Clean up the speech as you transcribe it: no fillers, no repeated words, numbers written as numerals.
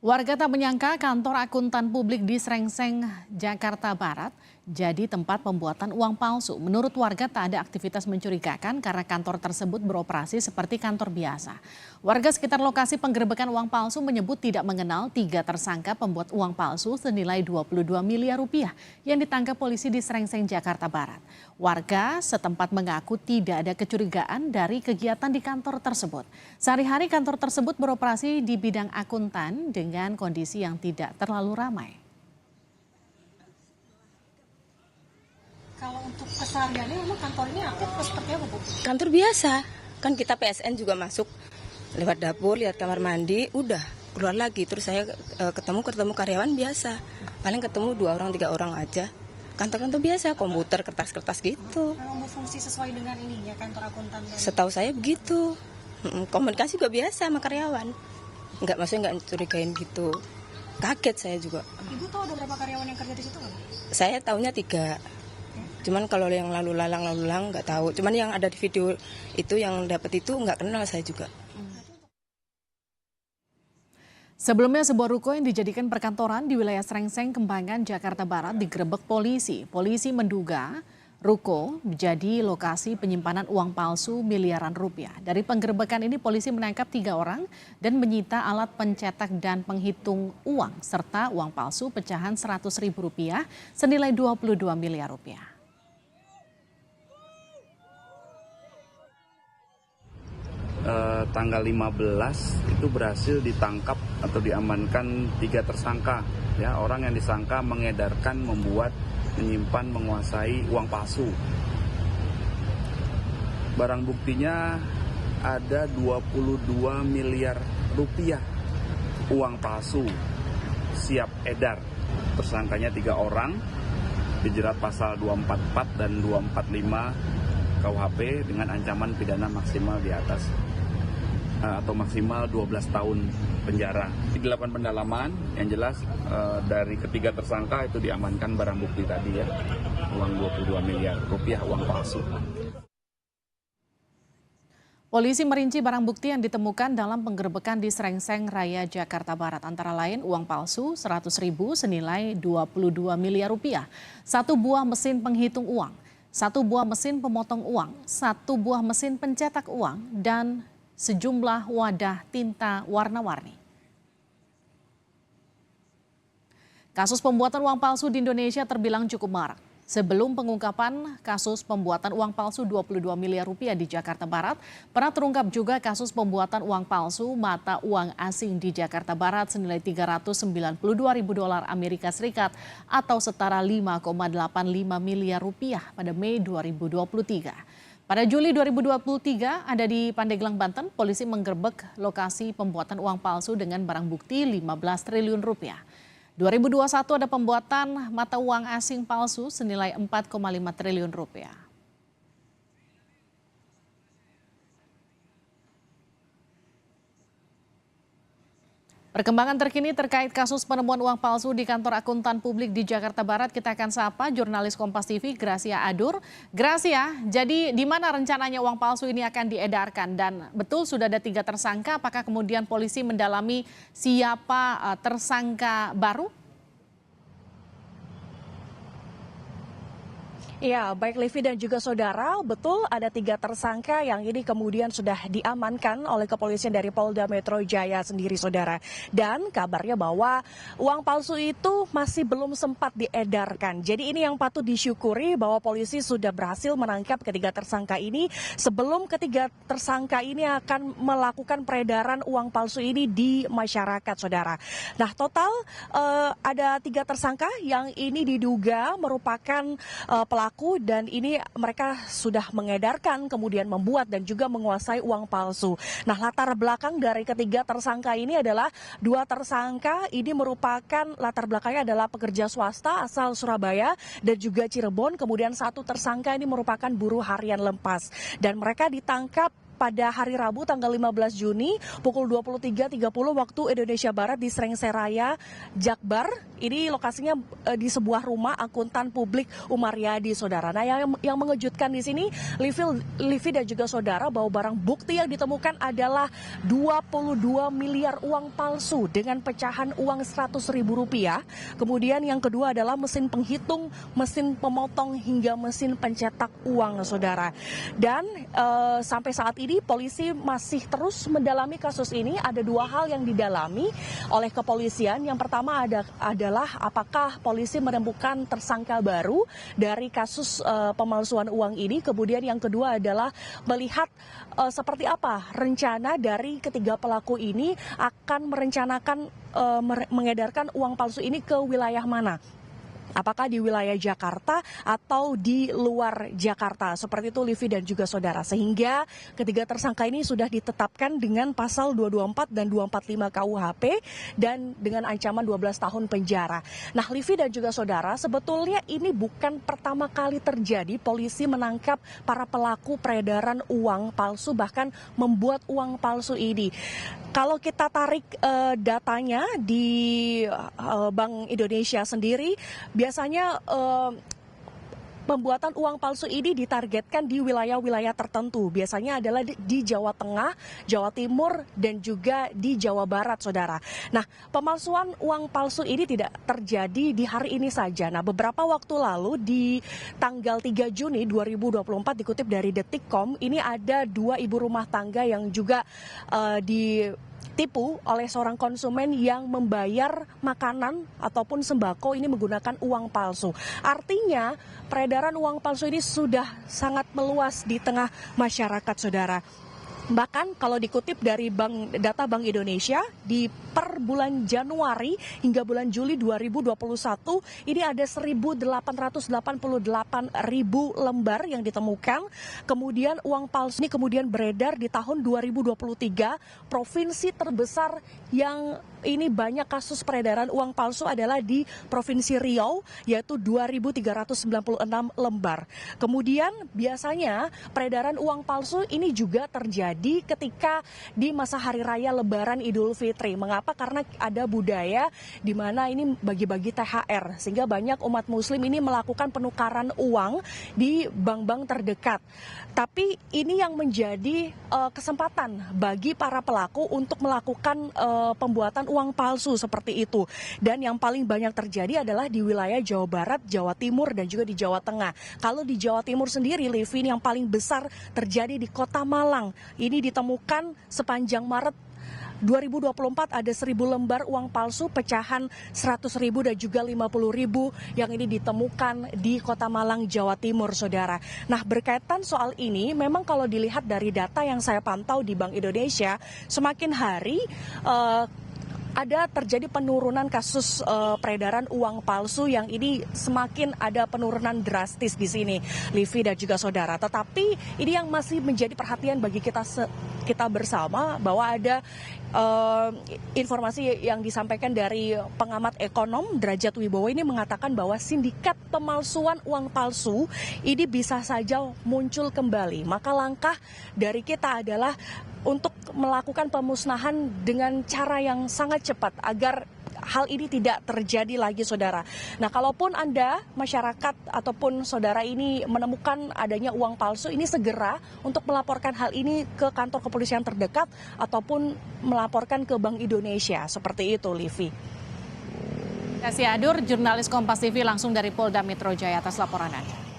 Warga tak menyangka kantor akuntan publik di Srengseng, Jakarta Barat jadi tempat pembuatan uang palsu. Menurut warga tak ada aktivitas mencurigakan karena kantor tersebut beroperasi seperti kantor biasa. Warga sekitar lokasi penggerebekan uang palsu menyebut tidak mengenal 3 tersangka pembuat uang palsu senilai 22 miliar rupiah yang ditangkap polisi di Srengseng, Jakarta Barat. Warga setempat mengaku tidak ada kecurigaan dari kegiatan di kantor tersebut. Sehari-hari kantor tersebut beroperasi di bidang akuntan dengan kondisi yang tidak terlalu ramai. Kalau untuk kesehariannya memang kantor ini aktif seperti apa, Bu? Kantor biasa, kan kita PSN juga masuk lewat dapur, lihat kamar mandi, udah keluar lagi. Terus saya ketemu karyawan biasa, paling ketemu 2 orang 3 orang aja. Kantor-kantor biasa, komputer, kertas-kertas gitu. Memang berfungsi sesuai dengan ini ya kantor akuntan. Setahu saya begitu. Komunikasi juga biasa sama karyawan. Maksudnya nggak curigain gitu. Kaget saya juga. Ibu tahu ada berapa karyawan yang kerja di situ nggak? Saya tahunya 3. Cuman kalau yang lalu lalang nggak tahu. Cuman yang ada di video itu yang dapat itu nggak kenal saya juga. Sebelumnya sebuah ruko yang dijadikan perkantoran di wilayah Srengseng, Kembangan, Jakarta Barat digerebek polisi. Polisi menduga ruko menjadi lokasi penyimpanan uang palsu miliaran rupiah. Dari penggerebekan ini polisi menangkap 3 orang dan menyita alat pencetak dan penghitung uang serta uang palsu pecahan Rp100.000 senilai 22 miliar rupiah. Tanggal 15 itu berhasil ditangkap atau diamankan 3 tersangka, ya, orang yang disangka mengedarkan, membuat, menyimpan, menguasai uang palsu. Barang buktinya ada 22 miliar rupiah uang palsu siap edar. Tersangkanya 3 orang, dijerat pasal 244 dan 245 KUHP dengan ancaman pidana maksimal di atas atau maksimal 12 tahun penjara. Dilakukan pendalaman, yang jelas dari ketiga tersangka itu diamankan barang bukti tadi, ya, uang 22 miliar rupiah uang palsu. Polisi merinci barang bukti yang ditemukan dalam penggerebekan di Srengseng Raya, Jakarta Barat. Antara lain uang palsu 100.000 senilai 22 miliar rupiah, 1 buah mesin penghitung uang, 1 buah mesin pemotong uang, 1 buah mesin pencetak uang, dan sejumlah wadah tinta warna-warni. Kasus pembuatan uang palsu di Indonesia terbilang cukup marak. Sebelum pengungkapan kasus pembuatan uang palsu 22 miliar rupiah di Jakarta Barat, pernah terungkap juga kasus pembuatan uang palsu mata uang asing di Jakarta Barat senilai $392.000 Amerika Serikat atau setara 5,85 miliar rupiah pada Mei 2023. Pada Juli 2023, ada di Pandeglang, Banten, polisi menggerebek lokasi pembuatan uang palsu dengan barang bukti 15 triliun rupiah. 2021 ada pembuatan mata uang asing palsu senilai 4,5 triliun rupiah. Perkembangan terkini terkait kasus penemuan uang palsu di kantor akuntan publik di Jakarta Barat, kita akan sapa jurnalis Kompas TV Gracia Adur. Gracia, jadi di mana rencananya uang palsu ini akan diedarkan dan betul sudah ada 3 tersangka, apakah kemudian polisi mendalami siapa tersangka baru? Ya, baik Livi dan juga saudara, betul ada 3 tersangka yang ini kemudian sudah diamankan oleh kepolisian dari Polda Metro Jaya sendiri, saudara. Dan kabarnya bahwa uang palsu itu masih belum sempat diedarkan. Jadi ini yang patut disyukuri bahwa polisi sudah berhasil menangkap ketiga tersangka ini sebelum ketiga tersangka ini akan melakukan peredaran uang palsu ini di masyarakat, saudara. Nah, total ada 3 tersangka yang ini diduga merupakan pelaku dan ini mereka sudah mengedarkan, kemudian membuat dan juga menguasai uang palsu. Nah, latar belakang dari ketiga tersangka ini adalah 2 tersangka ini merupakan latar belakangnya adalah pekerja swasta asal Surabaya dan juga Cirebon, kemudian 1 tersangka ini merupakan buruh harian lepas dan mereka ditangkap pada hari Rabu tanggal 15 Juni pukul 23.30 waktu Indonesia Barat di Srengsseraya, Jakbar. Ini lokasinya di sebuah rumah akuntan publik Umar Yadi, saudara. Nah, yang mengejutkan di sini, Livi dan juga saudara, bahwa barang bukti yang ditemukan adalah 22 miliar uang palsu dengan pecahan uang Rp100.000. Kemudian yang kedua adalah mesin penghitung, mesin pemotong hingga mesin pencetak uang, saudara. Dan sampai saat ini polisi masih terus mendalami kasus ini. Ada dua hal yang didalami oleh kepolisian. Yang pertama adalah apakah polisi menemukan tersangka baru dari kasus pemalsuan uang ini. Kemudian yang kedua adalah melihat seperti apa rencana dari ketiga pelaku ini akan merencanakan mengedarkan uang palsu ini ke wilayah mana. Apakah di wilayah Jakarta atau di luar Jakarta. Seperti itu Livi dan juga saudara. Sehingga ketiga tersangka ini sudah ditetapkan dengan pasal 224 dan 245 KUHP dan dengan ancaman 12 tahun penjara. Nah, Livi dan juga saudara, sebetulnya ini bukan pertama kali terjadi polisi menangkap para pelaku peredaran uang palsu, bahkan membuat uang palsu ini. Kalau kita tarik datanya di Bank Indonesia sendiri, biasanya pembuatan uang palsu ini ditargetkan di wilayah-wilayah tertentu. Biasanya adalah di Jawa Tengah, Jawa Timur, dan juga di Jawa Barat, saudara. Nah, pemalsuan uang palsu ini tidak terjadi di hari ini saja. Nah, beberapa waktu lalu di tanggal 3 Juni 2024 dikutip dari Detikcom, ini ada dua ibu rumah tangga yang juga ditipu oleh seorang konsumen yang membayar makanan ataupun sembako ini menggunakan uang palsu. Artinya peredaran uang palsu ini sudah sangat meluas di tengah masyarakat, saudara. Bahkan kalau dikutip dari data Bank Indonesia, di per bulan Januari hingga bulan Juli 2021, ini ada 1.888.000 lembar yang ditemukan. Kemudian uang palsu ini kemudian beredar di tahun 2023. Provinsi terbesar yang ini banyak kasus peredaran uang palsu adalah di Provinsi Riau, yaitu 2.396 lembar. Kemudian biasanya peredaran uang palsu ini juga terjadi ketika di masa hari raya Lebaran Idul Fitri. Mengapa? Karena ada budaya di mana ini bagi-bagi THR, sehingga banyak umat muslim ini melakukan penukaran uang di bank-bank terdekat. Tapi ini yang menjadi kesempatan bagi para pelaku untuk melakukan pembuatan uang palsu seperti itu. Dan yang paling banyak terjadi adalah di wilayah Jawa Barat, Jawa Timur, dan juga di Jawa Tengah. Kalau di Jawa Timur sendiri, Livi, yang paling besar terjadi di Kota Malang. Ini ditemukan sepanjang Maret 2024 ada 1.000 lembar uang palsu pecahan 100.000 dan juga 50.000 yang ini ditemukan di Kota Malang, Jawa Timur, saudara. Nah, berkaitan soal ini, memang kalau dilihat dari data yang saya pantau di Bank Indonesia, semakin hari ada terjadi penurunan kasus peredaran uang palsu yang ini semakin ada penurunan drastis di sini, Livi dan juga saudara. Tetapi ini yang masih menjadi perhatian bagi kita bersama, bahwa ada informasi yang disampaikan dari pengamat ekonom Derajat Wibowo ini mengatakan bahwa sindikat pemalsuan uang palsu ini bisa saja muncul kembali. Maka langkah dari kita adalah untuk melakukan pemusnahan dengan cara yang sangat cepat agar hal ini tidak terjadi lagi, saudara. Nah, kalaupun Anda, masyarakat ataupun saudara ini menemukan adanya uang palsu, ini segera untuk melaporkan hal ini ke kantor kepolisian terdekat ataupun melaporkan ke Bank Indonesia. Seperti itu, Livi. Kasih Adur, jurnalis Kompas TV langsung dari Polda Metro Jaya atas laporan Anda.